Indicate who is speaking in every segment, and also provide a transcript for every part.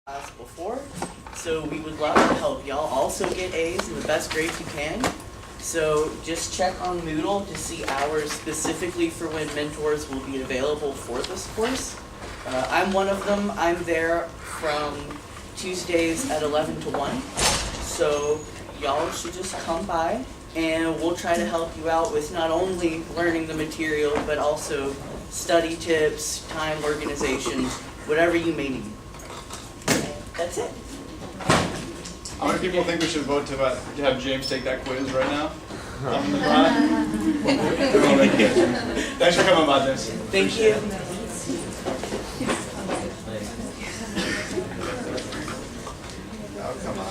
Speaker 1: class before, so we would love to help y'all also get A's and the best grades you can. So just check on Moodle to see hours specifically for when mentors will be available for this course. I'm one of them. I'm there from Tuesdays at 11 to 1. So y'all should just come by and we'll try to help you out with not only learning the material, but also study tips, time organization, whatever you may need. That's it.
Speaker 2: How many people think we should vote to have James take that quiz right now? Thanks for coming by, James.
Speaker 1: Thank you.
Speaker 2: Oh, come on.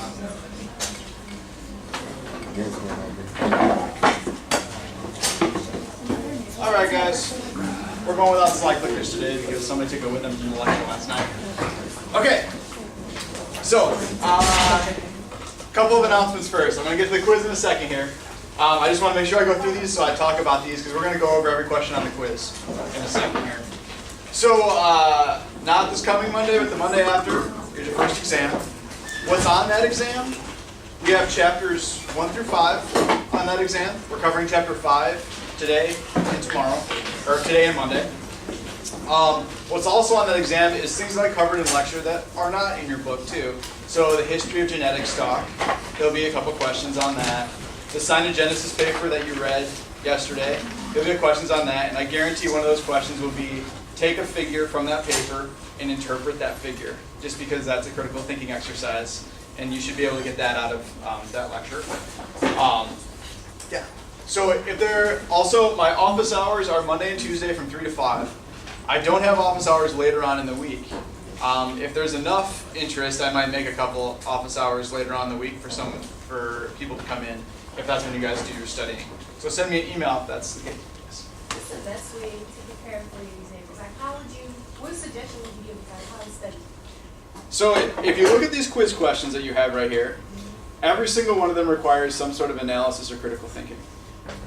Speaker 2: All right, guys. We're going without slide clickers today because somebody took it with them from the lecture last night. Okay. So, a couple of announcements first. I'm going to get to the quiz in a second here. I just want to make sure I go through these so I talk about these because we're going to go over every question on the quiz in a second here. So, not this coming Monday, but the Monday after, here's your first exam. What's on that exam? We have chapters 1 through 5 on that exam. We're covering chapter 5 today and tomorrow, or today and Monday. What's also on that exam is things that I covered in lecture that are not in your book too. So the history of genetics talk, there'll be a couple questions on that. The cytogenesis paper that you read yesterday, there'll be questions on that, and I guarantee one of those questions will be take a figure from that paper and interpret that figure, just because that's a critical thinking exercise, and you should be able to get that out of that lecture. Yeah. So if there also, my office hours are Monday and Tuesday from 3 to 5. I don't have office hours later on in the week. If there's enough interest, I might make a couple office hours later on in the week for people to come in, if that's when you guys do your studying. So send me an email if that's the case. Yes.
Speaker 3: What's the best way to prepare for your exams? Like, what suggestion would you give about how to study?
Speaker 2: So if you look at these quiz questions that you have right here, every single one of them requires some sort of analysis or critical thinking.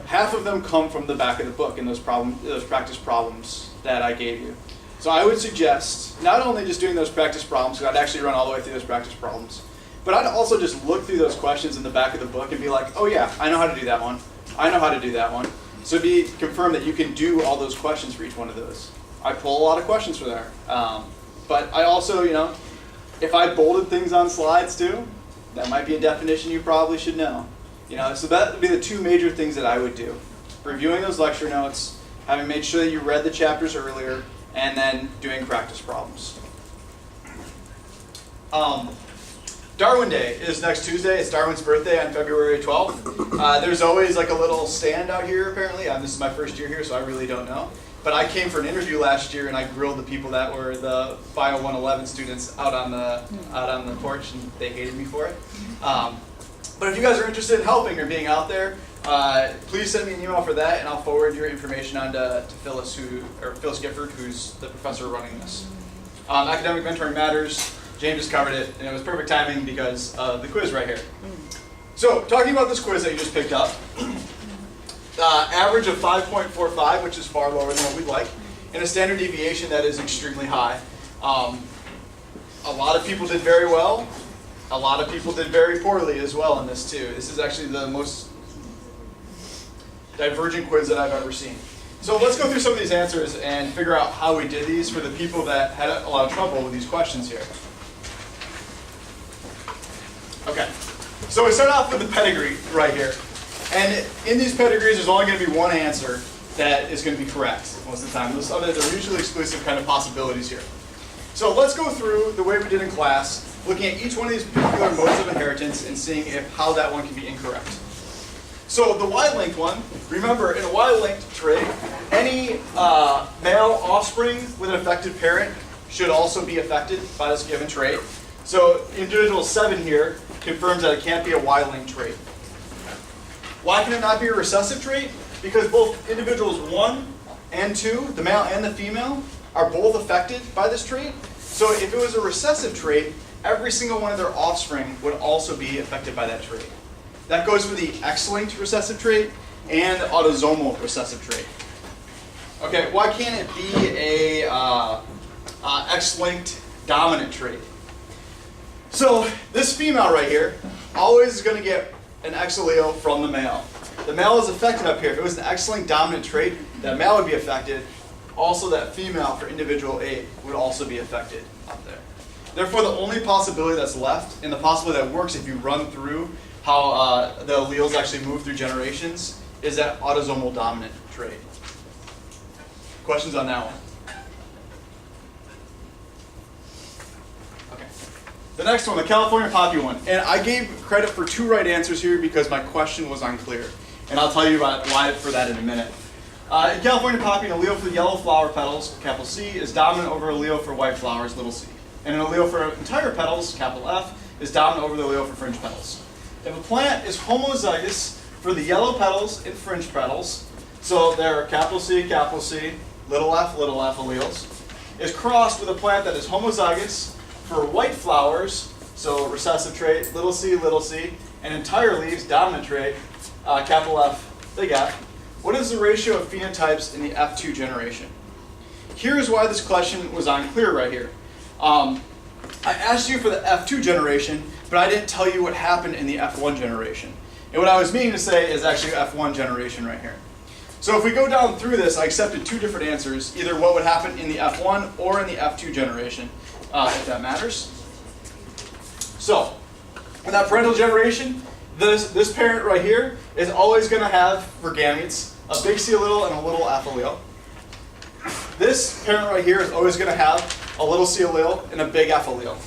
Speaker 2: Half of them come from the back of the book in those practice problems that I gave you. So I would suggest not only just doing those practice problems, because I'd actually run all the way through those practice problems, but I'd also just look through those questions in the back of the book and be like, oh yeah, I know how to do that one. I know how to do that one. So be confirmed that you can do all those questions for each one of those. I pull a lot of questions for there. But I also, if I bolded things on slides too, that might be a definition you probably should know. So that would be the two major things that I would do. Reviewing those lecture notes, having made sure that you read the chapters earlier, and then doing practice problems. Darwin Day is next Tuesday. It's Darwin's birthday on February 12th. There's always like a little stand out here apparently. This is my first year here, so I really don't know. But I came for an interview last year and I grilled the people that were the Bio 111 students out on the porch, and they hated me for it. But if you guys are interested in helping or being out there, please send me an email for that, and I'll forward your information on to Phyllis Gifford, who's the professor running this. Academic mentoring matters. James just covered it, and it was perfect timing because of the quiz right here. So, talking about this quiz that you just picked up, average of 5.45, which is far lower than what we'd like, and a standard deviation that is extremely high. A lot of people did very well. A lot of people did very poorly as well in this too. This is actually the most divergent quiz that I've ever seen. So let's go through some of these answers and figure out how we did these for the people that had a lot of trouble with these questions here. Okay, so we start off with the pedigree right here. And in these pedigrees, there's only going to be one answer that is going to be correct most of the time. Those others are mutually exclusive kind of possibilities here. So let's go through the way we did in class, looking at each one of these particular modes of inheritance and seeing how that one can be incorrect. So the Y-linked one, remember in a Y-linked trait, any male offspring with an affected parent should also be affected by this given trait. So individual 7 here confirms that it can't be a Y-linked trait. Why can it not be a recessive trait? Because both individuals 1 and 2, the male and the female, are both affected by this trait. So if it was a recessive trait, every single one of their offspring would also be affected by that trait. That goes for the X-linked recessive trait and autosomal recessive trait. Okay, why can't it be a X-linked dominant trait? So this female right here always is going to get an X allele from the male. The male is affected up here. If it was an X-linked dominant trait, that male would be affected. Also, that female for individual 8 would also be affected up there. Therefore, the only possibility that's left, and the possibility that works if you run through how the alleles actually move through generations, is that autosomal dominant trait. Questions on that one? Okay. The next one, the California poppy one. And I gave credit for 2 right answers here because my question was unclear. And I'll tell you about why for that in a minute. In California poppy, an allele for the yellow flower petals, capital C, is dominant over allele for white flowers, little c. And an allele for entire petals, capital F, is dominant over the allele for fringe petals. If a plant is homozygous for the yellow petals and fringe petals, so they're capital C, little f alleles, is crossed with a plant that is homozygous for white flowers, so recessive trait, little c, and entire leaves, dominant trait, capital F, big F. What is the ratio of phenotypes in the F2 generation? Here's why this question was unclear right here. I asked you for the F2 generation, but I didn't tell you what happened in the F1 generation. And what I was meaning to say is actually F1 generation right here. So if we go down through this, I accepted 2 different answers, either what would happen in the F1 or in the F2 generation, if that matters. So, in that parental generation, this parent right here is always going to have, for gametes, a big C allele and a little F allele. This parent right here is always going to have a little C allele and a big F allele.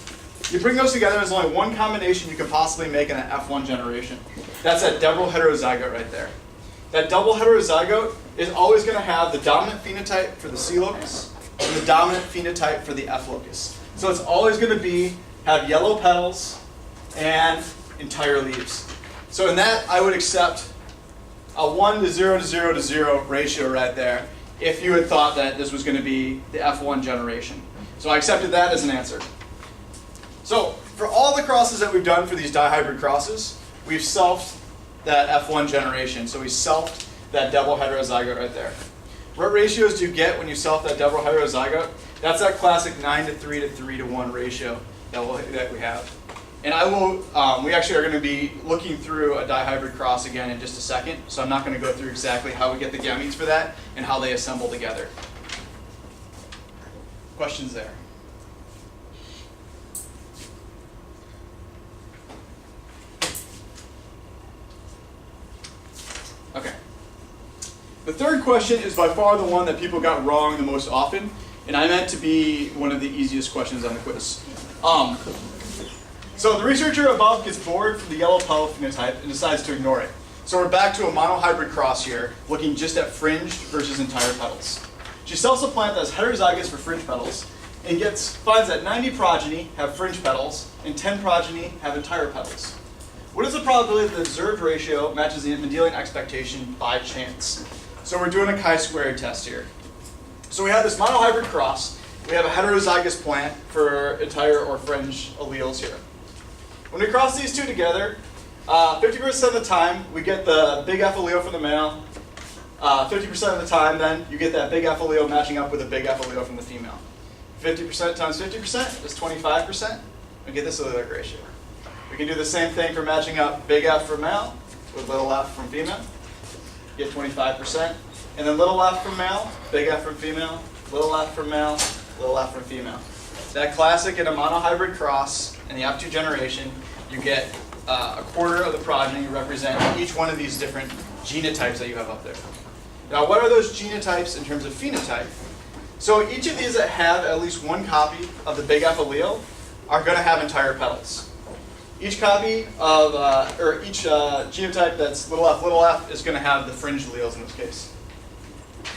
Speaker 2: You bring those together, there's only one combination you can possibly make in an F1 generation. That's that double heterozygote right there. That double heterozygote is always going to have the dominant phenotype for the C locus and the dominant phenotype for the F locus. So it's always going to have yellow petals and entire leaves. So in that, I would accept a 1 to 0 to 0 to 0 ratio right there if you had thought that this was going to be the F1 generation. So I accepted that as an answer. So for all the crosses that we've done for these dihybrid crosses, we've selfed that F1 generation. So we selfed that double heterozygote right there. What ratios do you get when you self that double heterozygote? That's that classic 9 to 3 to 3 to 1 ratio that we have. And I will, we actually are going to be looking through a dihybrid cross again in just a second, so I'm not going to go through exactly how we get the gametes for that and how they assemble together. Questions there? Okay. The third question is by far the one that people got wrong the most often, and I meant to be one of the easiest questions on the quiz. So the researcher above gets bored from the yellow petal phenotype and decides to ignore it. So we're back to a monohybrid cross here, looking just at fringed versus entire petals. She sells a plant that's heterozygous for fringe petals and finds that 90 progeny have fringe petals and 10 progeny have entire petals. What is the probability that the observed ratio matches the Mendelian expectation by chance? So we're doing a chi-squared test here. So we have this monohybrid cross. We have a heterozygous plant for entire or fringe alleles here. When we cross these two together, 50% of the time we get the big F allele from the male. 50% of the time then you get that big F allele matching up with a big F allele from the female. 50% times 50% is 25%. We get this allelic ratio. We can do the same thing for matching up big F from male with little f from female. Get 25%. And then little f from male, big F from female, little f from male, little f from female. That classic in a monohybrid cross in the F2 generation, you get a quarter of the progeny represent each one of these different genotypes that you have up there. Now, what are those genotypes in terms of phenotype? So each of these that have at least one copy of the big F allele are going to have entire petals. Each copy of, each genotype that's little f is going to have the fringe alleles in this case.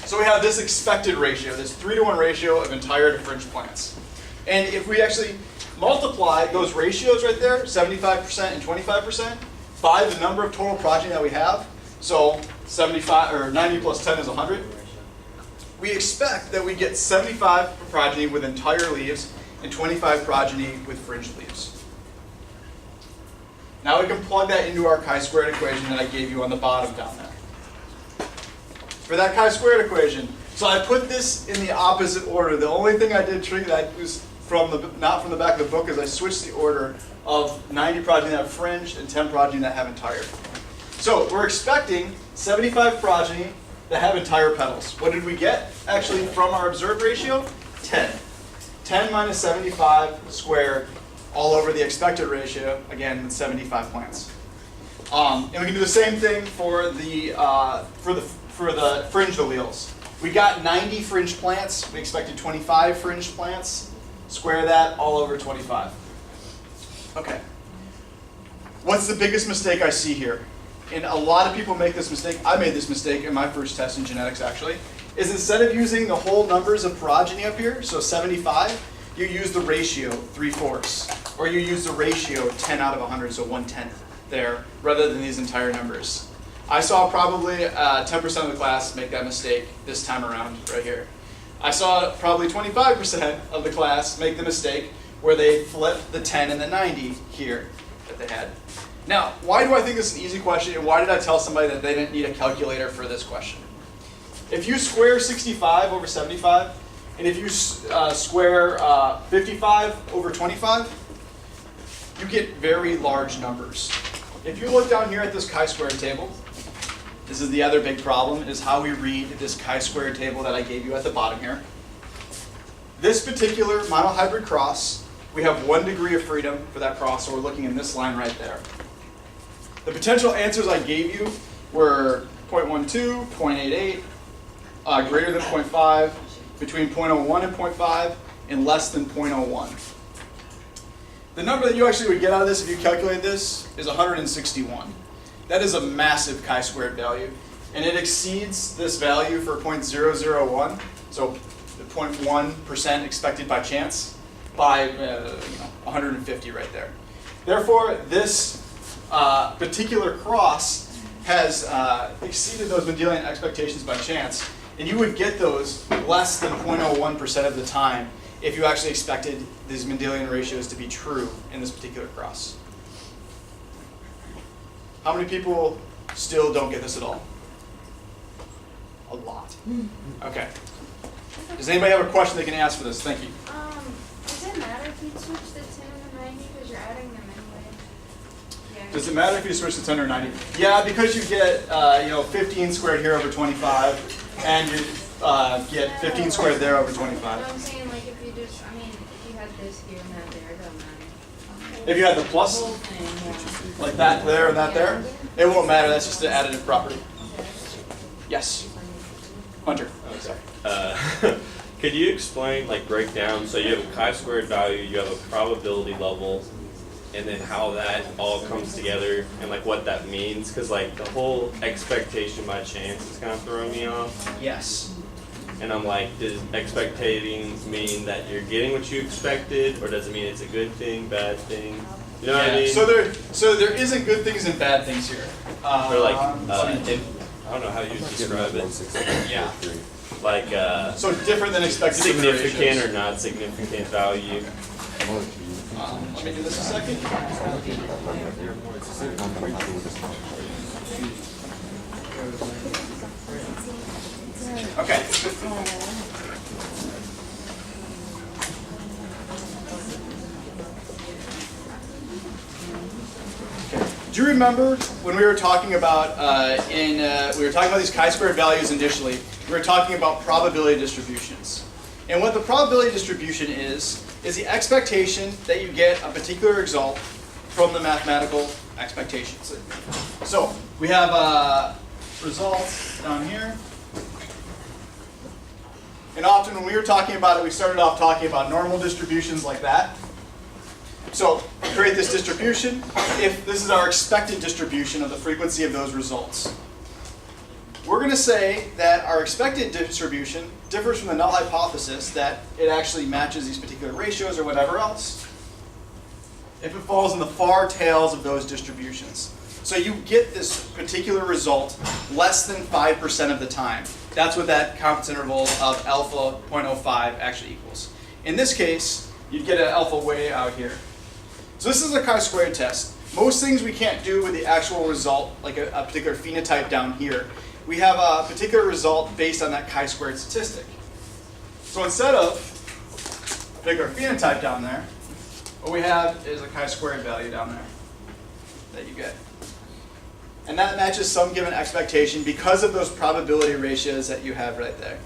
Speaker 2: So we have this expected ratio, this 3-to-1 ratio of entire to fringe plants. And if we actually multiply those ratios right there, 75% and 25%, by the number of total progeny that we have, so 90 plus 10 is 100, we expect that we get 75 progeny with entire leaves and 25 progeny with fringed leaves. Now we can plug that into our chi-squared equation that I gave you on the bottom down there. For that chi-squared equation, so I put this in the opposite order. The only thing I did that was not from the back of the book, is I switched the order of 90 progeny that have fringed and 10 progeny that have entire. So we're expecting 75 progeny that have entire petals. What did we get actually from our observed ratio? 10. 10 minus 75 squared all over the expected ratio, again with 75 plants. And we can do the same thing for the fringed alleles. We got 90 fringed plants. We expected 25 fringed plants. Square that all over 25. Okay. What's the biggest mistake I see here? And a lot of people make this mistake. I made this mistake in my first test in genetics, actually. Is instead of using the whole numbers of progeny up here, so 75, you use the ratio 3/4, or you use the ratio 10 out of 100, so 1/10 there, rather than these entire numbers. I saw probably 10% of the class make that mistake this time around, right here. I saw probably 25% of the class make the mistake where they flipped the 10 and the 90 here that they had. Now, why do I think this is an easy question, and why did I tell somebody that they didn't need a calculator for this question? If you square 65 over 75, and if you square 55 over 25, you get very large numbers. If you look down here at this chi-squared table, this is the other big problem, is how we read this chi-squared table that I gave you at the bottom here. This particular monohybrid cross, we have 1 degree of freedom for that cross, so we're looking in this line right there. The potential answers I gave you were 0.12, 0.88, greater than 0.5, between 0.01 and 0.5, and less than 0.01. The number that you actually would get out of this if you calculate this is 161. That is a massive chi-squared value, and it exceeds this value for 0.001, so the 0.1% expected by chance, by 150 right there. Therefore, this particular cross has exceeded those Mendelian expectations by chance, and you would get those less than 0.01% of the time if you actually expected these Mendelian ratios to be true in this particular cross. How many people still don't get this at all? A lot. Okay. Does anybody have a question they can ask for this? Thank you.
Speaker 3: Does it matter if you switch the 10 and the 90 because you're adding them anyway? Yeah.
Speaker 2: Does it matter if you switch to 10 or 90? Yeah, because you get 15 squared here over 25, and you get 15 squared there over 25.
Speaker 3: But I'm saying, like, if you just, if you had this here and that there, it doesn't matter.
Speaker 2: If you had the plus,
Speaker 3: Whole thing, yeah.
Speaker 2: like that there and that there, it won't matter. That's just an additive property. Yes. Hunter.
Speaker 4: Oh, sorry. Could you explain, break down, so you have a chi-squared value, you have a probability level, and then how that all comes together and what that means? Because the whole expectation by chance is kind of throwing me off.
Speaker 2: Yes.
Speaker 4: And I'm like, does expectating mean that you're getting what you expected, or does it mean it's a good thing, bad thing? You know what I mean?
Speaker 2: So there isn't good things and bad things here.
Speaker 4: Or I don't know how you describe it.
Speaker 2: Yeah.
Speaker 4: So
Speaker 2: different than expected.
Speaker 4: significant
Speaker 2: ratios.
Speaker 4: or not significant value.
Speaker 2: Let me do this a second. Okay. Do you remember when we were talking about we were talking about these chi-squared values initially? We were talking about probability distributions, and what the probability distribution is the expectation that you get a particular result from the mathematical expectations. So we have results down here, and often when we were talking about it, we started off talking about normal distributions like that. So create this distribution if this is our expected distribution of the frequency of those results. We're going to say that our expected distribution differs from the null hypothesis, that it actually matches these particular ratios or whatever else, if it falls in the far tails of those distributions. So you get this particular result less than 5% of the time. That's what that confidence interval of alpha 0.05 actually equals. In this case, you'd get an alpha way out here. So this is a chi-squared test. Most things we can't do with the actual result, like a particular phenotype down here. We have a particular result based on that chi-squared statistic. So instead of particular phenotype down there, what we have is a chi-squared value down there that you get. And that matches some given expectation because of those probability ratios that you have right there.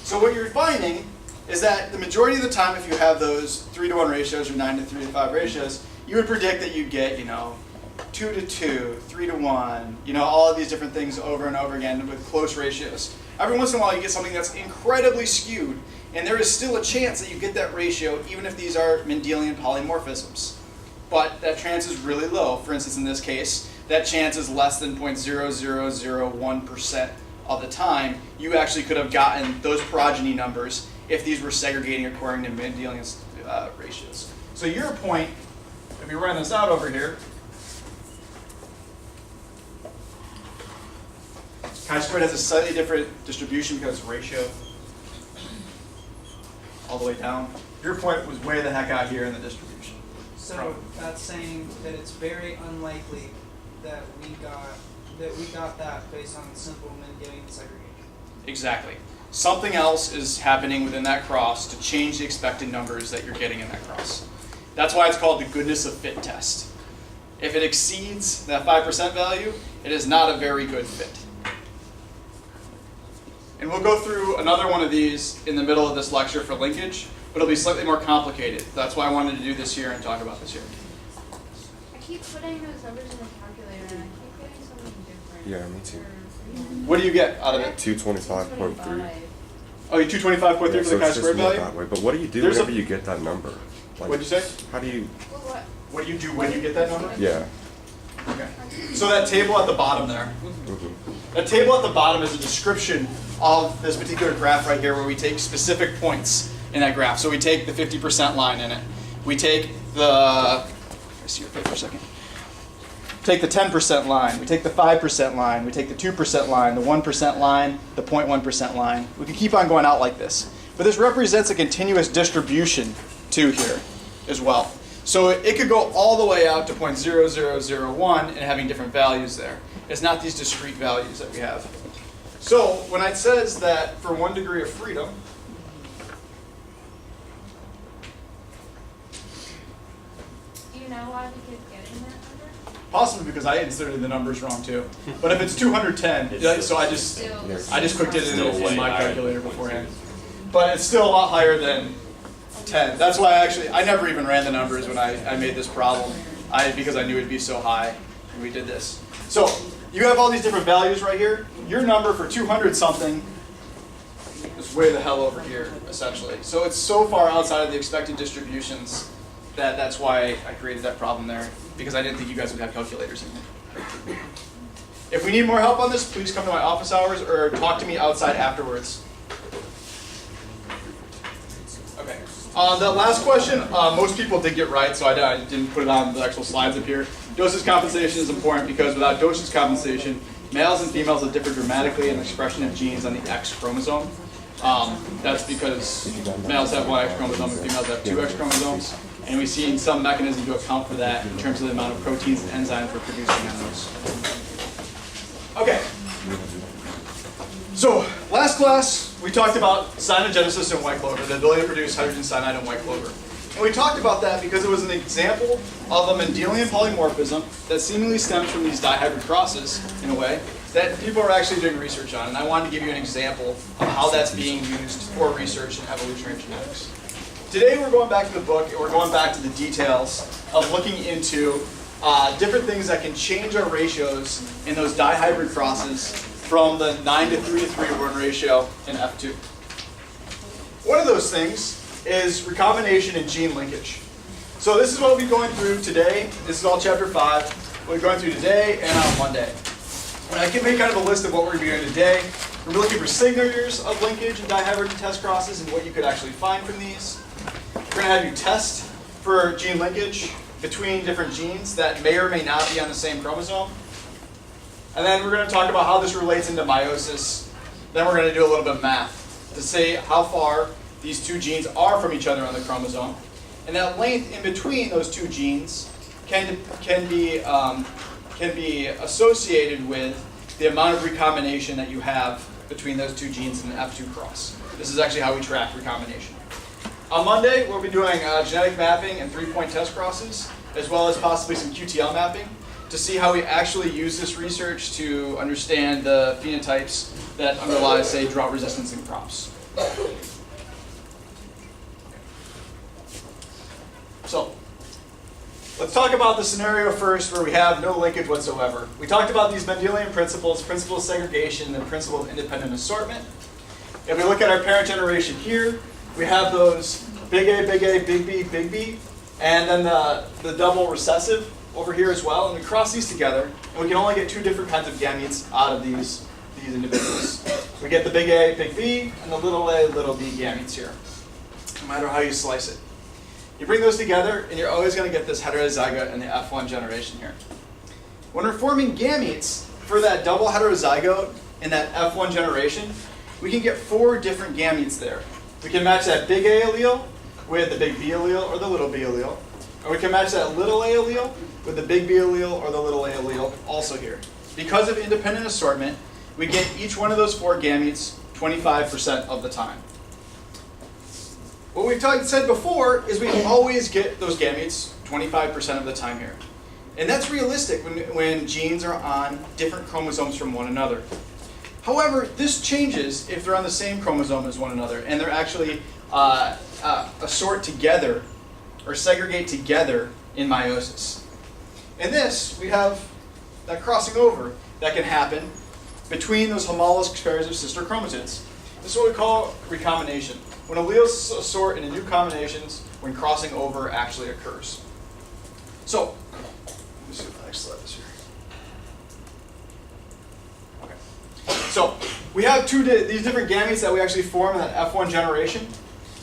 Speaker 2: So what you're finding is that the majority of the time, if you have those 3-to-1 ratios or 9-to-3-to-5 ratios, you would predict that you get, 2-to-2, 3-to-1, all of these different things over and over again with close ratios. Every once in a while, you get something that's incredibly skewed, and there is still a chance that you get that ratio, even if these are Mendelian polymorphisms. But that chance is really low. For instance, in this case, that chance is less than 0.0001% of the time. You actually could have gotten those progeny numbers if these were segregating according to Mendelian ratios. So your point, if you run this out over here, chi-squared has a slightly different distribution because it's ratio all the way down. Your point was way the heck out here in the distribution.
Speaker 5: So that's saying that it's very unlikely that we got that based on simple Mendelian segregation.
Speaker 2: Exactly. Something else is happening within that cross to change the expected numbers that you're getting in that cross. That's why it's called the goodness of fit test. If it exceeds that 5% value, it is not a very good fit. And we'll go through another one of these in the middle of this lecture for linkage, but it'll be slightly more complicated. That's why I wanted to do this here and talk about this here.
Speaker 3: I keep putting those numbers in the calculator and I keep getting something different.
Speaker 6: Yeah, me too.
Speaker 2: What do you get out of it?
Speaker 6: 225.3.
Speaker 2: Oh, you 225.3 for the
Speaker 6: So it's just
Speaker 2: chi-squared
Speaker 6: not
Speaker 2: value?
Speaker 6: that way. But what do you do
Speaker 2: There's
Speaker 6: whenever you get that number? Like,
Speaker 2: What'd you say?
Speaker 6: How do you?
Speaker 3: Well, what?
Speaker 2: What do you do when you get that number?
Speaker 6: Yeah.
Speaker 2: Okay. So that table at the bottom there,
Speaker 6: Mhm.
Speaker 2: that table at the bottom is a description of this particular graph right here where we take specific points in that graph. So we take the 50% line in it. We take the, see your paper for a second. Take the 10% line. We take the 5% line. We take the 2% line, the 1% line, the 0.1% line. We can keep on going out like this. But this represents a continuous distribution too here as well. So it could go all the way out to 0.0001 and having different values there. It's not these discrete values that we have. So when it says that for 1 degree of freedom,
Speaker 3: Do you know why we keep getting that number?
Speaker 2: possibly because I inserted the numbers wrong too. But if it's 210, so I just quick did it in my calculator beforehand. But it's still a lot higher than 10. That's why I never even ran the numbers when I made this problem, because I knew it'd be so high when we did this. So you have all these different values right here. Your number for 200 something is way the hell over here, essentially. So it's so far outside of the expected distributions that that's why I created that problem there, because I didn't think you guys would have calculators in here. If we need more help on this, please come to my office hours or talk to me outside afterwards. Okay. The last question, most people did get right, so I didn't put it on the actual slides up here. Dosage compensation is important because without dosage compensation, males and females will differ dramatically in the expression of genes on the X chromosome. That's because males have one X chromosome and females have two X chromosomes. And we've seen some mechanism to account for that in terms of the amount of proteins and enzymes we're producing on those. Okay. So, last class, we talked about cyanogenesis in white clover, the ability to produce hydrogen cyanide in white clover. And we talked about that because it was an example of a Mendelian polymorphism that seemingly stems from these dihybrid crosses, in a way, that people are actually doing research on. And I wanted to give you an example of how that's being used for research in evolutionary genetics. Today we're going back to the book and we're going back to the details of looking into different things that can change our ratios in those dihybrid crosses from the 9-to-3-to-3-to-1 ratio in F2. One of those things is recombination and gene linkage. So this is what we'll be going through today. This is all chapter 5. We'll be going through today and on Monday. And I can make kind of a list of what we're going to be doing today. We're looking for signatures of linkage and dihybrid test crosses and what you could actually find from these. We're going to have you test for gene linkage between different genes that may or may not be on the same chromosome. And then we're going to talk about how this relates into meiosis. Then we're going to do a little bit of math to say how far these two genes are from each other on the chromosome. And that length in between those two genes can be associated with the amount of recombination that you have between those two genes in the F2 cross. This is actually how we track recombination. On Monday, we'll be doing genetic mapping and 3-point test crosses, as well as possibly some QTL mapping, to see how we actually use this research to understand the phenotypes that underlie, say, drought resistance in crops. So, let's talk about the scenario first where we have no linkage whatsoever. We talked about these Mendelian principles, principle of segregation, and principle of independent assortment. If we look at our parent generation here, we have those big A, big B, and then the double recessive over here as well. And we cross these together, and we can only get 2 different kinds of gametes out of these individuals. We get the big A, big B, and the little a, little b gametes here, no matter how you slice it. You bring those together, and you're always going to get this heterozygote in the F1 generation here. When we're forming gametes for that double heterozygote in that F1 generation, we can get 4 different gametes there. We can match that big A allele with the big B allele or the little b allele. Or we can match that little a allele with the big B allele or the little a allele also here. Because of independent assortment, we get each one of those 4 gametes 25% of the time. What we've said before is we always get those gametes 25% of the time here. And that's realistic when genes are on different chromosomes from one another. However, this changes if they're on the same chromosome as one another and they're actually assort together or segregate together in meiosis. In this, we have that crossing over that can happen between those homologous pairs of sister chromatids. This is what we call recombination, when alleles assort into new combinations when crossing over actually occurs. So, let me see if the next slide is here. So we have these different gametes that we actually form in that F1 generation.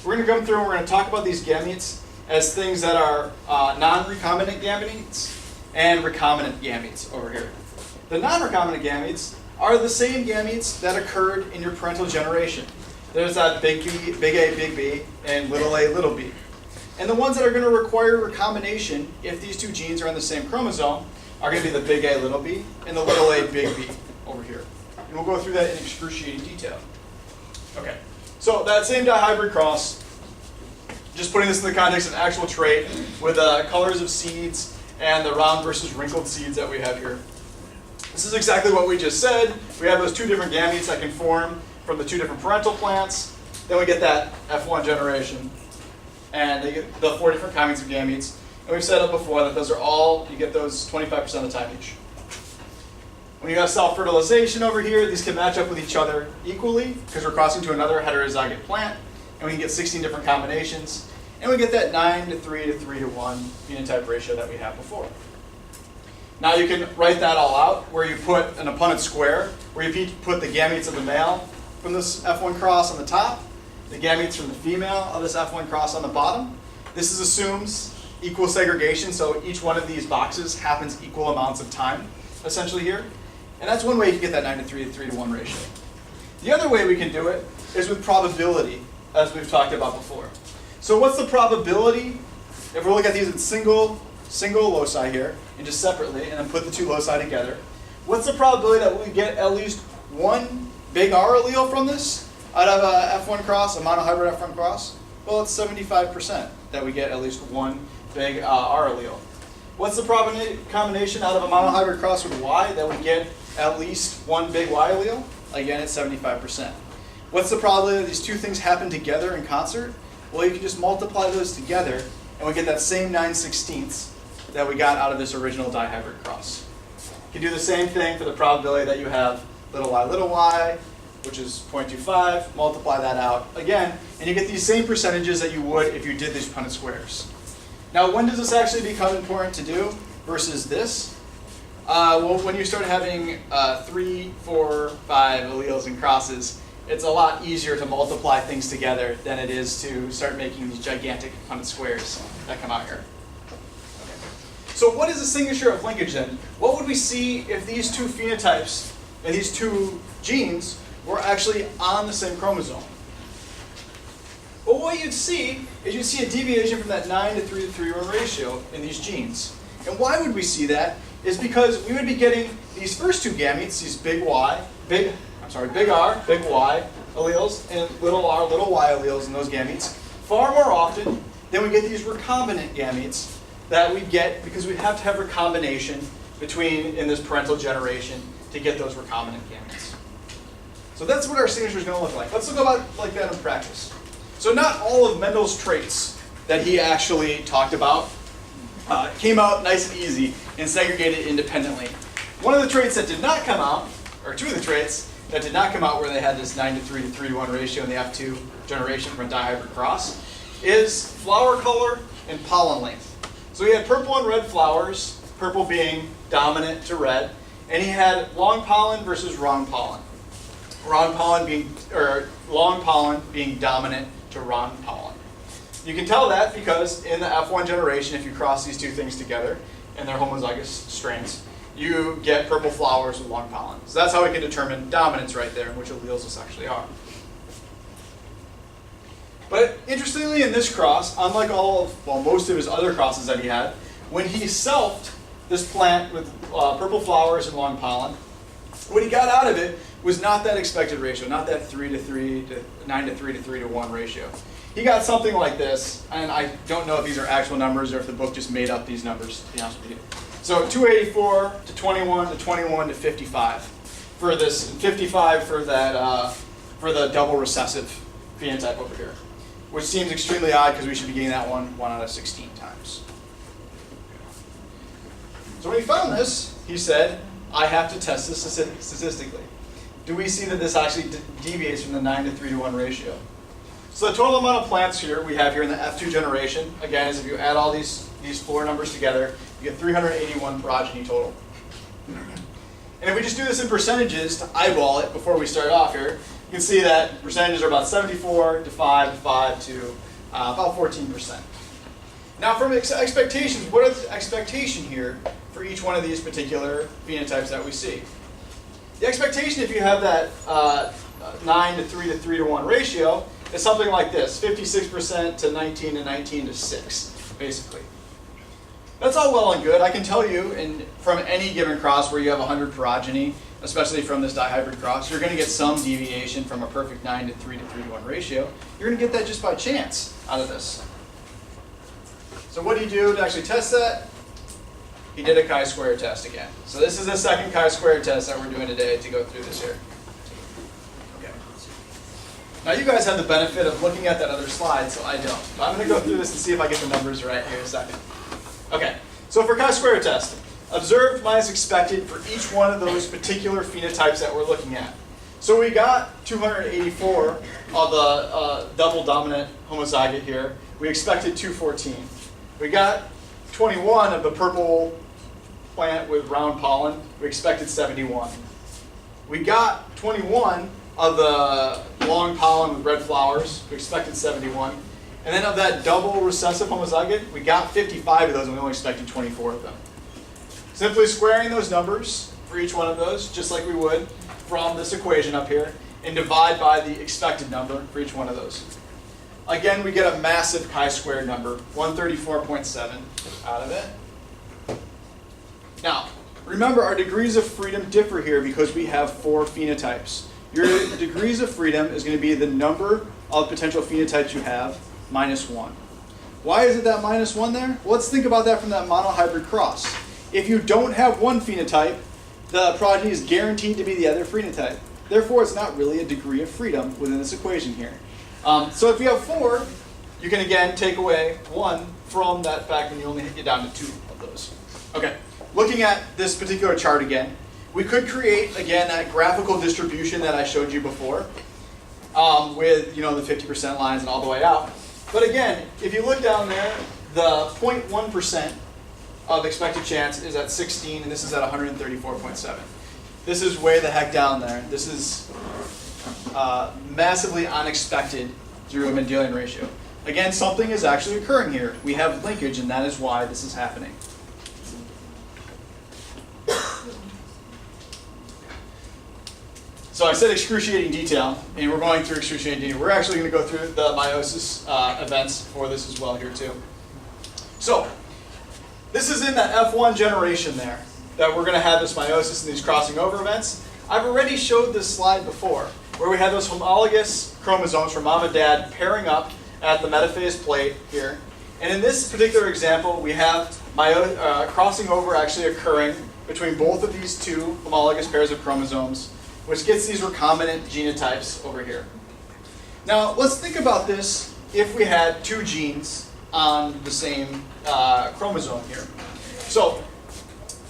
Speaker 2: We're going to come through and we're going to talk about these gametes as things that are non-recombinant gametes and recombinant gametes over here. The non-recombinant gametes are the same gametes that occurred in your parental generation. There's that big A, big B, and little a, little b. And the ones that are going to require recombination, if these 2 genes are on the same chromosome, are going to be the big A, little b, and the little a, big B over here. And we'll go through that in excruciating detail. Okay, so that same dihybrid cross, just putting this in the context of an actual trait with colors of seeds and the round versus wrinkled seeds that we have here. This is exactly what we just said. We have those 2 different gametes that can form from the 2 different parental plants. Then we get that F1 generation. And they get the 4 different kinds of gametes. And we've said it before that those are all, you get those 25% of the time each. When you have self-fertilization over here, these can match up with each other equally because we're crossing to another heterozygote plant, and we can get 16 different combinations, and we get that 9 to 3 to 3 to 1 phenotype ratio that we had before. Now you can write that all out where you put an Punnett square, where you put the gametes of the male from this F1 cross on the top, the gametes from the female of this F1 cross on the bottom. This assumes equal segregation, so each one of these boxes happens equal amounts of time, essentially here. And that's one way you can get that 9 to 3 to 3 to 1 ratio. The other way we can do it is with probability, as we've talked about before. So what's the probability, if we look at these in single loci here, and just separately, and then put the 2 loci together, what's the probability that we get at least 1 big R allele from this out of a F1 cross, a monohybrid F1 cross? Well, it's 75% that we get at least 1 big R allele. What's the combination out of a monohybrid cross with Y that we get at least 1 big Y allele? Again, it's 75%. What's the probability that these 2 things happen together in concert? Well, you can just multiply those together, and we get that same 9/16 that we got out of this original dihybrid cross. You can do the same thing for the probability that you have little y, which is 0.25, multiply that out again, and you get these same percentages that you would if you did these Punnett squares. Now, when does this actually become important to do versus this? Well, when you start having 3, 4, 5 alleles and crosses, it's a lot easier to multiply things together than it is to start making these gigantic Punnett squares that come out here. Okay. So what is the signature of linkage then? What would we see if these 2 phenotypes and these 2 genes were actually on the same chromosome? Well, what you'd see is you'd see a deviation from that 9 to 3 to 3 to 1 ratio in these genes. And why would we see that? Is because we would be getting these first 2 gametes, these big R, big Y alleles, and little r, little y alleles in those gametes far more often than we get these recombinant gametes that we get because we have to have recombination in this parental generation to get those recombinant gametes. So that's what our signature is going to look like. Let's look about like that in practice. So not all of Mendel's traits that he actually talked about came out nice and easy and segregated independently. One of the traits that did not come out, or two of the traits that did not come out where they had this 9 to 3 to 3 to 1 ratio in the F2 generation from a dihybrid cross, is flower color and pollen length. So he had purple and red flowers, purple being dominant to red, and he had long pollen versus wrong pollen. Long pollen being dominant to wrong pollen. You can tell that because in the F1 generation, if you cross these two things together and they're homozygous strains, you get purple flowers with long pollen. So that's how we can determine dominance right there and which alleles this actually are. But interestingly, in this cross, unlike most of his other crosses that he had, when he selfed this plant with purple flowers and long pollen, what he got out of it was not that expected ratio, not that 9 to 3 to 3 to 1 ratio. He got something like this, and I don't know if these are actual numbers or if the book just made up these numbers, to be honest with you. So 284 to 21 to 21 to 55 for this, 55 for that for the double recessive phenotype over here, which seems extremely odd because we should be getting that one out of 16 times. So when he found this, he said, I have to test this statistically. Do we see that this actually deviates from the 9 to 3 to 1 ratio? So the total amount of plants here we have here in the F2 generation, again, is if you add all these floor numbers together, you get 381 progeny total. And if we just do this in percentages to eyeball it before we start off here, you can see that percentages are about 74 to 5 to 5 to about 14%. Now from expectations, what is the expectation here for each one of these particular phenotypes that we see? The expectation if you have that 9 to 3 to 3 to 1 ratio is something like this, 56% to 19 to 19 to 6, basically. That's all well and good. I can tell you from any given cross where you have 100 progeny, especially from this dihybrid cross, you're going to get some deviation from a perfect 9 to 3 to 3 to 1 ratio. You're going to get that just by chance out of this. So what did he do to actually test that? He did a chi-square test again. So this is the second chi-square test that we're doing today to go through this here. Okay. Now you guys have the benefit of looking at that other slide, so I don't. But I'm going to go through this and see if I get the numbers right here in a second. Okay, so for chi-square test, observed minus expected for each one of those particular phenotypes that we're looking at. So we got 284 of the double dominant homozygote here. We expected 214. We got 21 of the purple plant with round pollen. We expected 71. We got 21 of the long pollen with red flowers. We expected 71. And then of that double recessive homozygote, we got 55 of those and we only expected 24 of them. Simply squaring those numbers for each one of those, just like we would from this equation up here, and divide by the expected number for each one of those. Again, we get a massive chi-squared number, 134.7 out of it. Now, remember our degrees of freedom differ here because we have 4 phenotypes. Your degrees of freedom is going to be the number of potential phenotypes you have minus 1. Why is it that minus 1 there? Well, let's think about that from that monohybrid cross. If you don't have one phenotype, the progeny is guaranteed to be the other phenotype. Therefore, it's not really a degree of freedom within this equation here. So if you have 4, you can again take away 1 from that fact and you only get down to 2 of those. Okay, looking at this particular chart again, we could create, again, that graphical distribution that I showed you before with the 50% lines and all the way out. But again, if you look down there, the 0.1% of expected chance is at 16, and this is at 134.7. This is way the heck down there. This is massively unexpected through a Mendelian ratio. Again, something is actually occurring here. We have linkage, and that is why this is happening. So I said excruciating detail, and we're going through excruciating detail. We're actually going to go through the meiosis events for this as well here too. So this is in the F1 generation there, that we're going to have this meiosis and these crossing over events. I've already showed this slide before, where we had those homologous chromosomes from mom and dad pairing up at the metaphase plate here. And in this particular example, we have crossing over actually occurring between both of these two homologous pairs of chromosomes, which gets these recombinant genotypes over here. Now, let's think about this if we had two genes on the same chromosome here. So,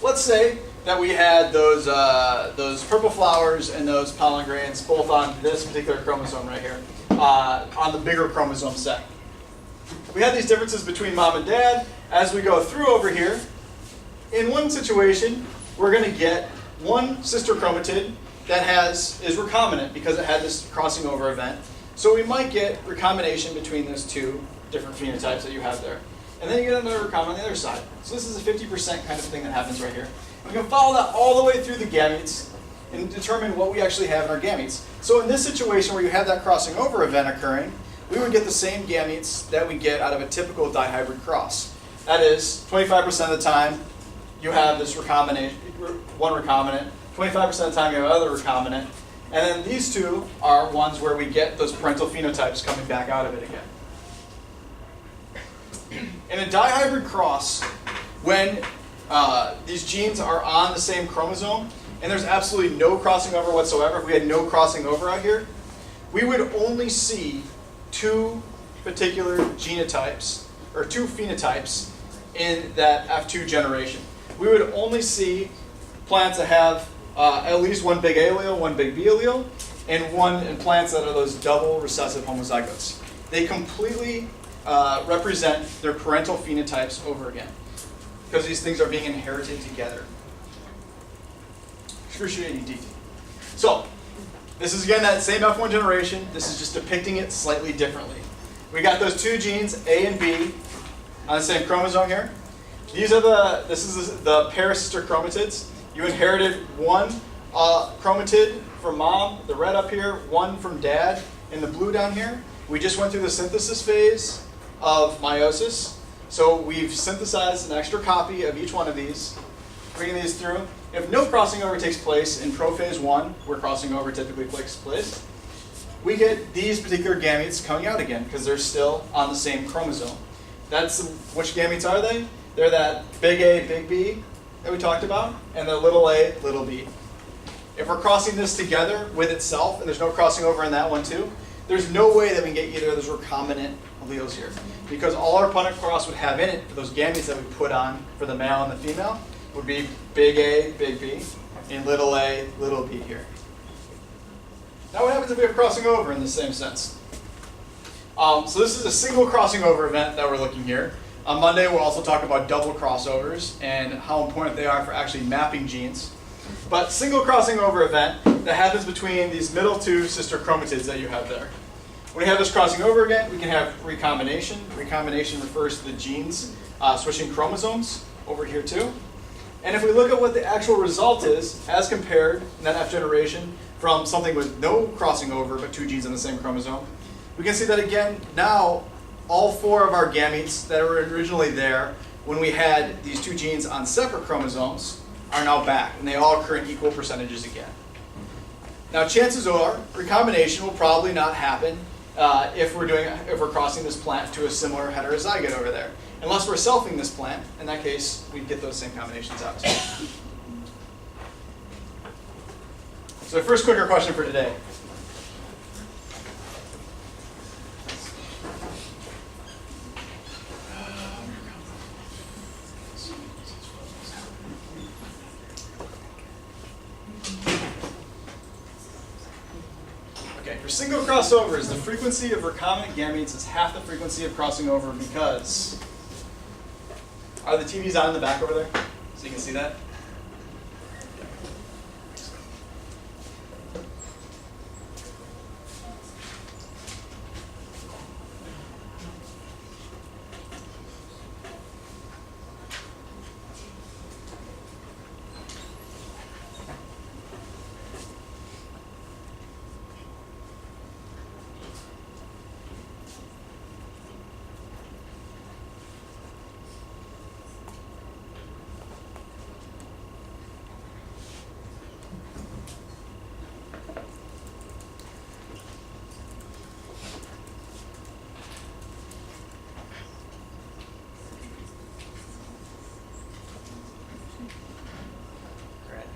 Speaker 2: let's say that we had those purple flowers and those pollen grains both on this particular chromosome right here, on the bigger chromosome set. We had these differences between mom and dad. As we go through over here, in one situation, we're going to get one sister chromatid that is recombinant because it had this crossing over event. So we might get recombination between those two different phenotypes that you have there. And then you get another recombinant on the other side. So this is a 50% kind of thing that happens right here. We can follow that all the way through the gametes and determine what we actually have in our gametes. So in this situation where you have that crossing over event occurring, we would get the same gametes that we get out of a typical dihybrid cross. That is, 25% of the time you have this one recombinant, 25% of the time you have another recombinant, and then these two are ones where we get those parental phenotypes coming back out of it again. In a dihybrid cross, when these genes are on the same chromosome, and there's absolutely no crossing over whatsoever, if we had no crossing over out here, we would only see two particular genotypes, or two phenotypes in that F2 generation. We would only see plants that have at least one big A allele, one big B allele, and plants that are those double recessive homozygotes. They completely represent their parental phenotypes over again, because these things are being inherited together. Excruciating detail. So, this is again that same F1 generation. This is just depicting it slightly differently. We got those two genes, A and B, on the same chromosome here. This is the pair of sister chromatids. You inherited one chromatid from mom, the red up here, one from dad, and the blue down here. We just went through the synthesis phase of meiosis. So we've synthesized an extra copy of each one of these, bringing these through. If no crossing over takes place in prophase 1, where crossing over typically takes place, we get these particular gametes coming out again because they're still on the same chromosome. Which gametes are they? They're that big A, big B that we talked about, and the little a, little b. If we're crossing this together with itself, and there's no crossing over in that one too, there's no way that we can get either of those recombinant alleles here. Because all our Punnett cross would have in it, for those gametes that we put on for the male and the female, would be big A, big B, and little a, little b here. Now what happens if we have crossing over in the same sense? So this is a single crossing over event that we're looking here. On Monday we'll also talk about double crossovers and how important they are for actually mapping genes. But single crossing over event that happens between these middle two sister chromatids that you have there. When we have this crossing over again, we can have recombination. Recombination refers to the genes switching chromosomes over here too. And if we look at what the actual result is, as compared in that F generation from something with no crossing over but two genes on the same chromosome, we can see that again, now all four of our gametes that were originally there when we had these two genes on separate chromosomes are now back, and they all occur in equal percentages again. Now chances are, recombination will probably not happen if we're crossing this plant to a similar heterozygote over there. Unless we're selfing this plant, in that case, we'd get those same combinations out. So first quicker question for today. Okay, for single crossovers, the frequency of recombinant gametes is half the frequency of crossing over because... Are the TVs on in the back over there? So you can see that?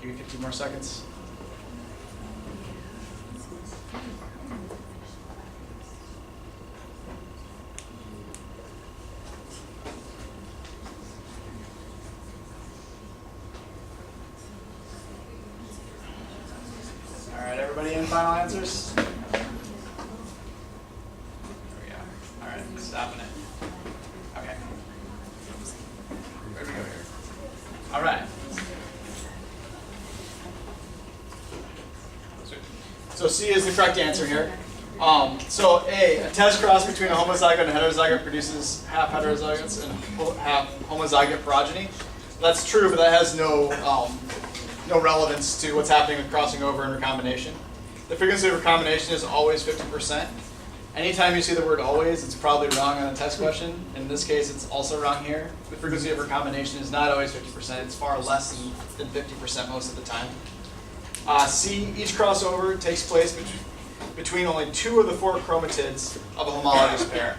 Speaker 2: Give you 15 more seconds. All right, everybody in final answers? There we go. All right, stopping it. Okay. Where do we go here? All right. So C is the correct answer here. So A test cross between a homozygote and a heterozygote produces half heterozygotes and half homozygote progeny. That's true, but that has no relevance to what's happening with crossing over and recombination. The frequency of recombination is always 50%. Anytime you see the word always, it's probably wrong on a test question. In this case, it's also wrong here. The frequency of recombination is not always 50%. It's far less than 50% most of the time. C, each crossover takes place between only 2 of the 4 chromatids of a homologous pair.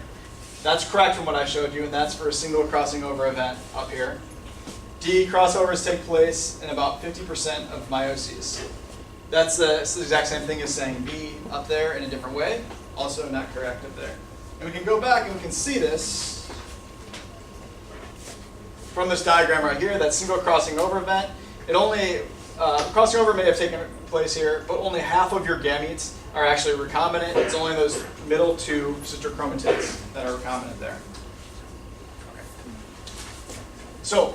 Speaker 2: That's correct from what I showed you, and that's for a single crossing over event up here. D, crossovers take place in about 50% of meioses. That's the exact same thing as saying B up there in a different way. Also not correct up there. And we can go back and we can see this from this diagram right here, that single crossing over event. It only, crossing over may have taken place here, but only half of your gametes are actually recombinant. It's only those middle 2 sister chromatids that are recombinant there. Okay. So,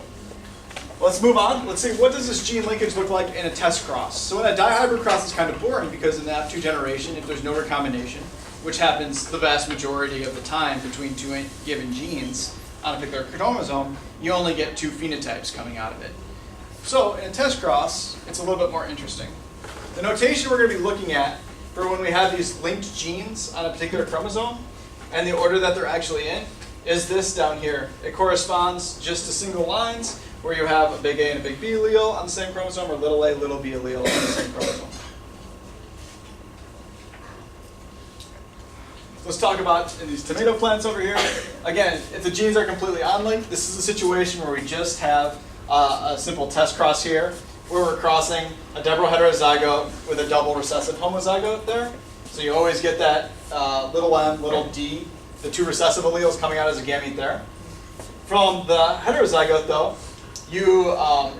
Speaker 2: let's move on. Let's see, what does this gene linkage look like in a test cross? So in a dihybrid cross, it's kind of boring because in the F2 generation, if there's no recombination, which happens the vast majority of the time between 2 given genes on a particular chromosome, you only get 2 phenotypes coming out of it. So in a test cross, it's a little bit more interesting. The notation we're going to be looking at for when we have these linked genes on a particular chromosome and the order that they're actually in is this down here. It corresponds just to single lines where you have a big A and a big B allele on the same chromosome, or little a, little b allele on the same chromosome. Let's talk about these tomato plants over here. Again, if the genes are completely unlinked, this is a situation where we just have a simple test cross here, where we're crossing a double heterozygote with a double recessive homozygote there. So you always get that little m, little d, the 2 recessive alleles coming out as a gamete there. From the heterozygote though, you,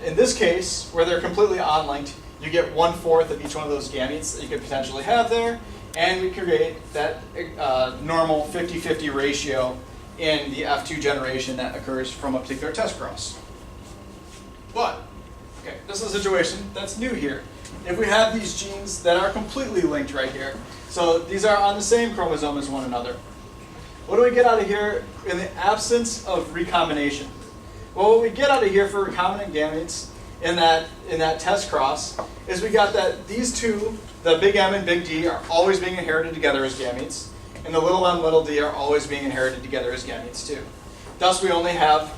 Speaker 2: in this case, where they're completely unlinked, you get 1/4 of each one of those gametes that you could potentially have there, and we create that normal 50-50 ratio in the F2 generation that occurs from a particular test cross. But, okay, this is a situation that's new here. If we have these genes that are completely linked right here, so these are on the same chromosome as one another, what do we get out of here in the absence of recombination? Well, what we get out of here for recombinant gametes in that test cross is we got that these 2, the big M and big D, are always being inherited together as gametes, and the little m, little d are always being inherited together as gametes too. Thus, we only have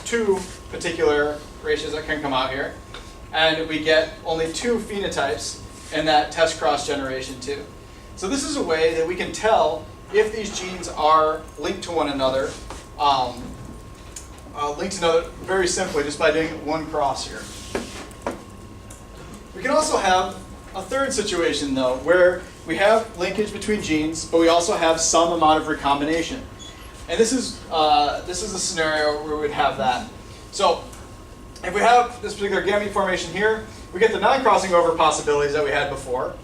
Speaker 2: 2 particular ratios that can come out here, and we get only 2 phenotypes in that test cross generation too. So this is a way that we can tell if these genes are linked to one another, very simply just by doing 1 cross here. We can also have a third situation though, where we have linkage between genes, but we also have some amount of recombination. And this is a scenario where we would have that. So if we have this particular gamete formation here, we get the non-crossing over possibilities that we had before,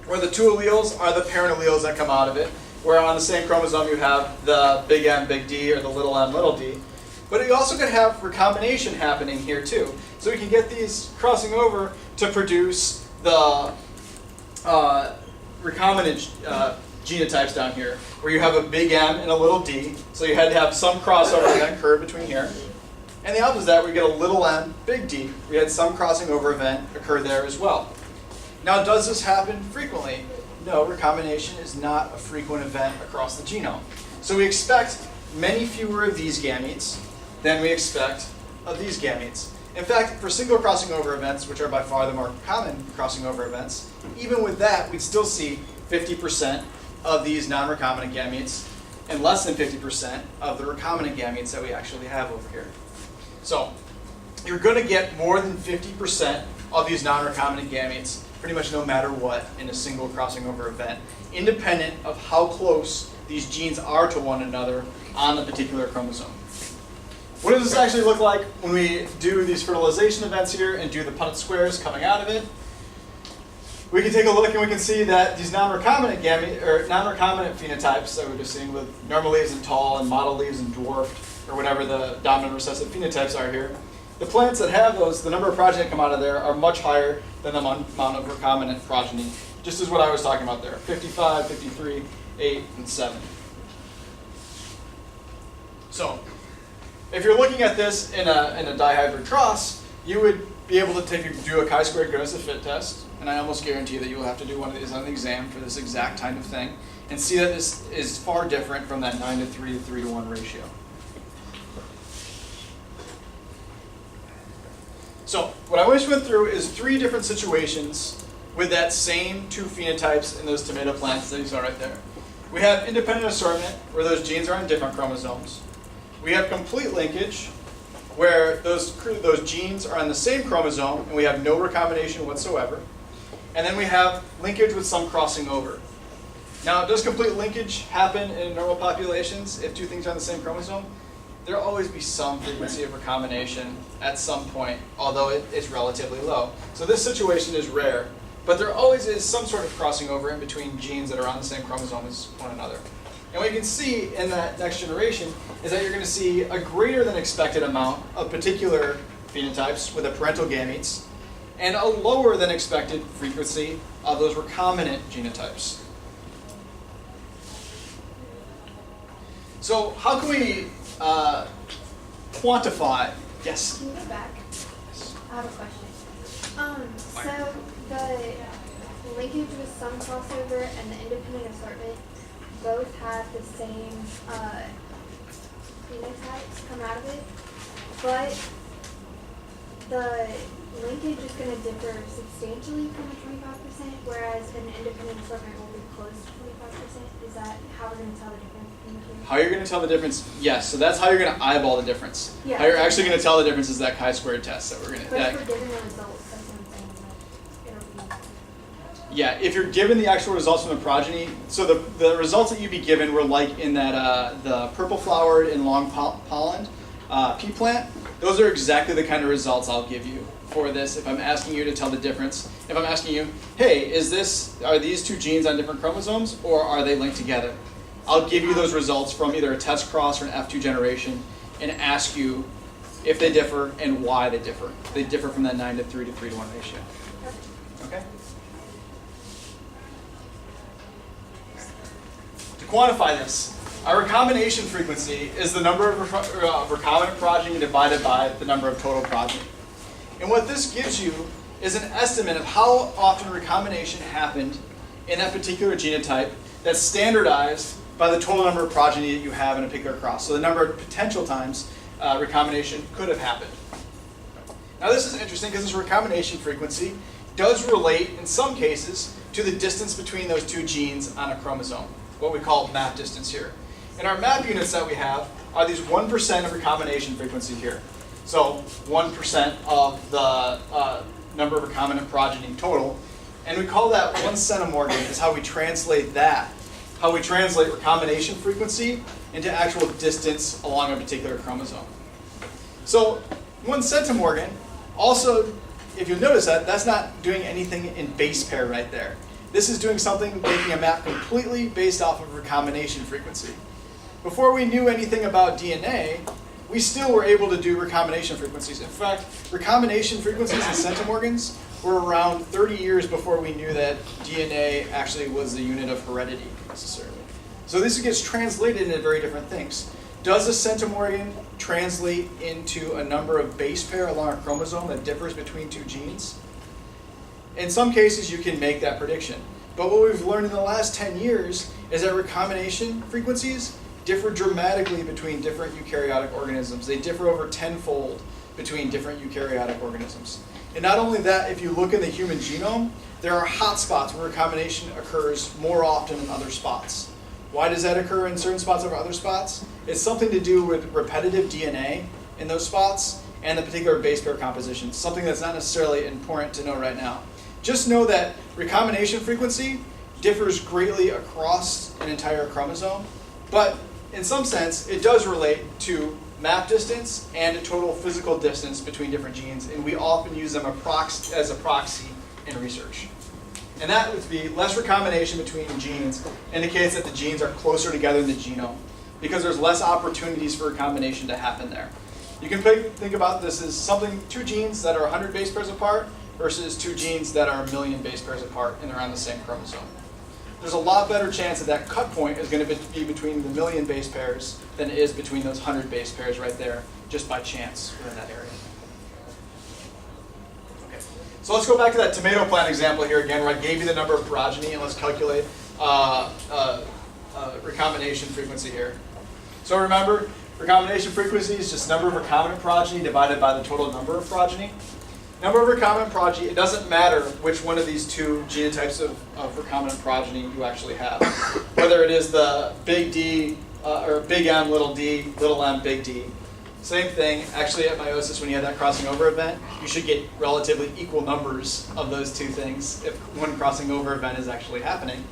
Speaker 2: where the 2 alleles are the parent alleles that come out of it, where on the same chromosome you have the big M, big D, or the little m, little d. But you also could have recombination happening here too. So we can get these crossing over to produce the recombinant genotypes down here, where you have a big M and a little d. So you had to have some crossover event occur between here. And the opposite of that, we get a little m, big D. We had some crossing over event occur there as well. Now, does this happen frequently? No, recombination is not a frequent event across the genome. So we expect many fewer of these gametes than we expect of these gametes. In fact, for single crossing over events, which are by far the more common crossing over events, even with that, we'd still see 50% of these non-recombinant gametes and less than 50% of the recombinant gametes that we actually have over here. So you're going to get more than 50% of these non-recombinant gametes, pretty much no matter what, in a single crossing over event, independent of how close these genes are to one another on the particular chromosome. What does this actually look like when we do these fertilization events here and do the Punnett squares coming out of it? We can take a look and we can see that these non-recombinant phenotypes that we're just seeing with normal leaves and tall and mottled leaves and dwarfed, or whatever the dominant recessive phenotypes are here, the plants that have those, the number of progeny that come out of there are much higher than the amount of recombinant progeny, just as what I was talking about there, 55, 53, 8, and 7. So, if you're looking at this in a dihybrid cross, you would be able to do a chi-squared goodness of fit test, and I almost guarantee that you will have to do one of these on the exam for this exact kind of thing, and see that this is far different from that 9 to 3 to 3 to 1 ratio. So, what I just went through is 3 different situations with that same 2 phenotypes in those tomato plants that you saw right there. We have independent assortment, where those genes are on different chromosomes. We have complete linkage, where those genes are on the same chromosome and we have no recombination whatsoever. And then we have linkage with some crossing over. Now, does complete linkage happen in normal populations if 2 things are on the same chromosome? There'll always be some frequency of recombination at some point, although it's relatively low. So this situation is rare, but there always is some sort of crossing over in between genes that are on the same chromosome as one another. And what you can see in that next generation is that you're going to see a greater than expected amount of particular phenotypes with the parental gametes, and a lower than expected frequency of those recombinant genotypes. So how can we quantify? Yes?
Speaker 3: Can you go back? I have a question. So the linkage with some crossover and the independent assortment both have the same phenotypes come out of it, but the linkage is going to differ substantially from the 25%, whereas an independent assortment will be close to 25%. Is that how we're going to tell the difference between the two?
Speaker 2: How you're going to tell the difference? Yes. So that's how you're going to eyeball the difference.
Speaker 3: Yeah.
Speaker 2: How you're actually going to tell the difference is that chi-squared test that we're going to.
Speaker 3: But if we're given the results, that's what I'm saying. Like, it'll be.
Speaker 2: Yeah, if you're given the actual results from the progeny, so the results that you'd be given were like in that the purple flowered and long pollen pea plant. Those are exactly the kind of results I'll give you for this if I'm asking you to tell the difference. If I'm asking you, hey, are these 2 genes on different chromosomes or are they linked together? I'll give you those results from either a test cross or an F2 generation and ask you if they differ and why they differ. They differ from that 9 to 3 to 3 to 1 ratio. Okay? To quantify this, our recombination frequency is the number of recombinant progeny divided by the number of total progeny. And what this gives you is an estimate of how often recombination happened in that particular genotype that's standardized by the total number of progeny that you have in a particular cross. So the number of potential times recombination could have happened. Now this is interesting because this recombination frequency does relate in some cases to the distance between those 2 genes on a chromosome, what we call map distance here. And our map units that we have are these 1% of recombination frequency here. So 1% of the number of recombinant progeny total. And we call that 1 centimorgan is how we translate that. How we translate recombination frequency into actual distance along a particular chromosome. So 1 centimorgan, also, if you notice that, that's not doing anything in base pair right there. This is doing something, making a map completely based off of recombination frequency. Before we knew anything about DNA, we still were able to do recombination frequencies. In fact, recombination frequencies in centimorgans were around 30 years before we knew that DNA actually was the unit of heredity necessarily. So this gets translated into very different things. Does a centimorgan translate into a number of base pair along a chromosome that differs between 2 genes? In some cases, you can make that prediction. But what we've learned in the last 10 years is that recombination frequencies differ dramatically between different eukaryotic organisms. They differ over 10-fold between different eukaryotic organisms. And not only that, if you look in the human genome, there are hot spots where recombination occurs more often than other spots. Why does that occur in certain spots over other spots? It's something to do with repetitive DNA in those spots and the particular base pair composition, something that's not necessarily important to know right now. Just know that recombination frequency differs greatly across an entire chromosome, but in some sense, it does relate to map distance and a total physical distance between different genes, and we often use them as a proxy in research. And that would be less recombination between genes indicates that the genes are closer together in the genome because there's less opportunities for recombination to happen there. You can think about this as two genes that are 100 base pairs apart versus two genes that are 1,000,000 base pairs apart and they're on the same chromosome. There's a lot better chance that that cut point is going to be between the 1,000,000 base pairs than it is between those 100 base pairs right there, just by chance within that area. Okay, so let's go back to that tomato plant example here again, where I gave you the number of progeny, and let's calculate recombination frequency here. So remember, recombination frequency is just number of recombinant progeny divided by the total number of progeny. Number of recombinant progeny, it doesn't matter which one of these two genotypes of recombinant progeny you actually have. Whether it is the big D, or big M, little d, little m, big D. Same thing, actually at meiosis when you have that crossing over event, you should get relatively equal numbers of those two things if one crossing over event is actually happening.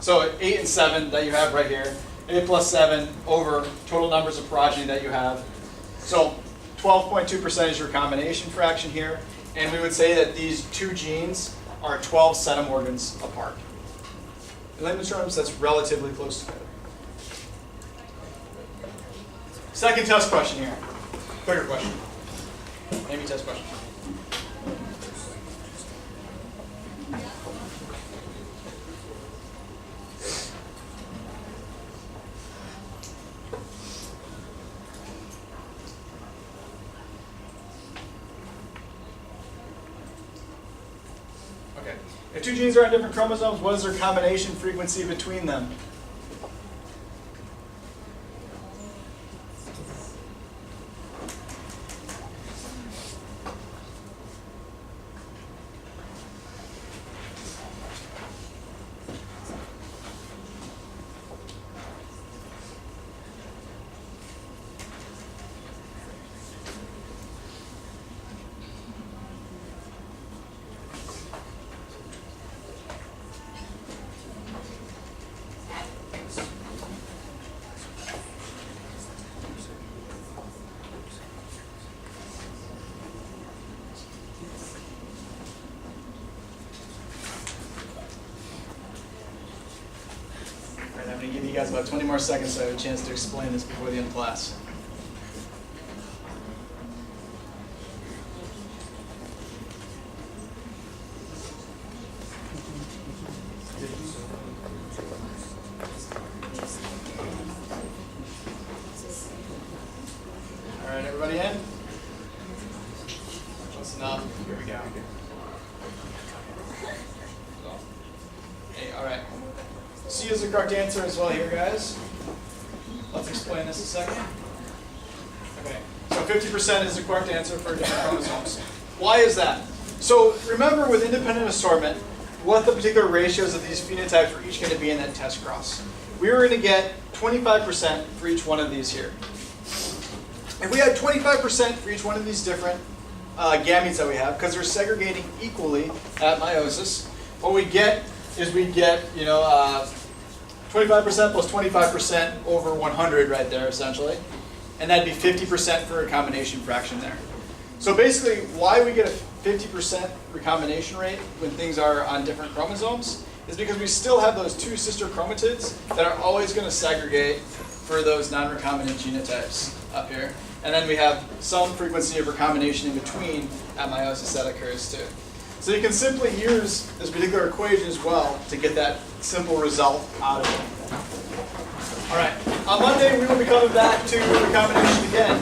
Speaker 2: So 8 and 7 that you have right here, 8 plus 7 over total numbers of progeny that you have. So 12.2% is your recombination fraction here. And we would say that these two genes are 12 centimorgans apart. In layman's terms, that's relatively close together. Second test question here. Quicker question. Maybe test question. If two genes are on different chromosomes, what is their combination frequency between them? I'm going to give you guys about 20 more seconds so I have a chance to explain this before the end of class. All right, everybody in? Listen up. Here we go. Hey, all right. C is the correct answer as well here, guys. Let's explain this a second. Okay, so 50% is the correct answer for different chromosomes. Why is that? So remember with independent assortment, what the particular ratios of these phenotypes were each going to be in that test cross. We were going to get 25% for each one of these here. If we had 25% for each one of these different gametes that we have, because they're segregating equally at meiosis, what we get is we get, 25% plus 25% over 100 right there, essentially. And that'd be 50% for recombination fraction there. So basically, why we get a 50% recombination rate when things are on different chromosomes is because we still have those two sister chromatids that are always going to segregate for those non-recombinant genotypes up here. And then we have some frequency of recombination in between at meiosis that occurs too. So you can simply use this particular equation as well to get that simple result out of it. All right, on Monday we will be coming back to recombination again.